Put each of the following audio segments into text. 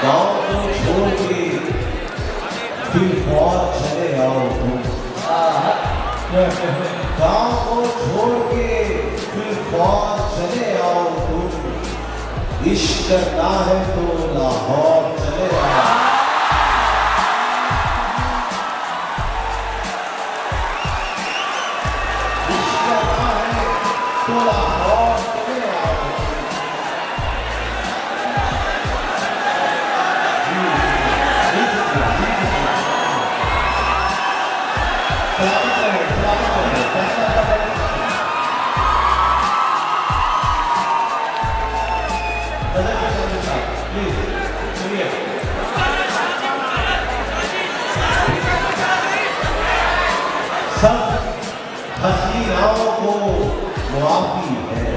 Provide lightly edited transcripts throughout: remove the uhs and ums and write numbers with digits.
गाँव को छोड़ के फिर फौज चले आओ तुम। गाँव को छोड़ के फिर फौज चले आओ तुम। इश्क करना है तो लाहौर चले आओ। इश्क करना है तो लाहौर चले आओ। सब हसीनाओं को मुआफी है।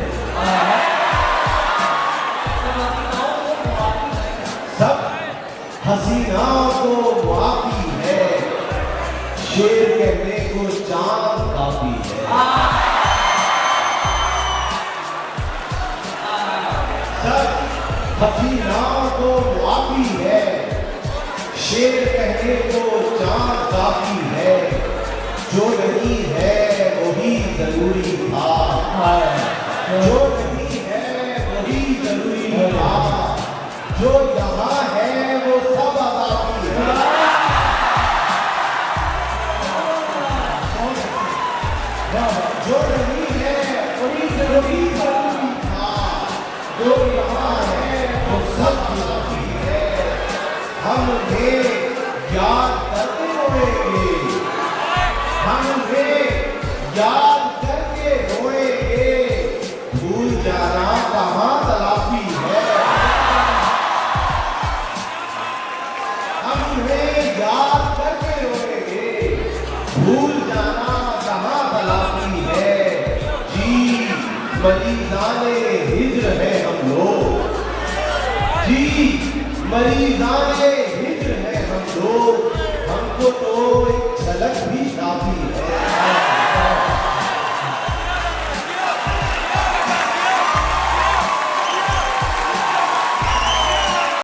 सब हसीनाओं को मुआफी है। शेर कहने को चांद काफी है। सब हसीनाओं को मुआफी है। शेर कहने को चांद काफी है। जो नहीं है वही जरूरी था। जो नहीं है वही जरूरी था। जो यहाँ है वो सब अदाफी है। जो नहीं है वही जरूरी था। जो यहाँ है वो सब अदाफी है। हम याद करते रोएंगे। हमें याद करके रोएंगे। भूल जाना कहाँ तलाफी है। हमें याद करके रोएंगे। भूल जाना कहाँ तलाफी है। जी मरीज़ाने हिज्र है हम लोग। जी मरीज़ाने हिज्र है हम लोग। हमको तो एक झलक भी काफी है।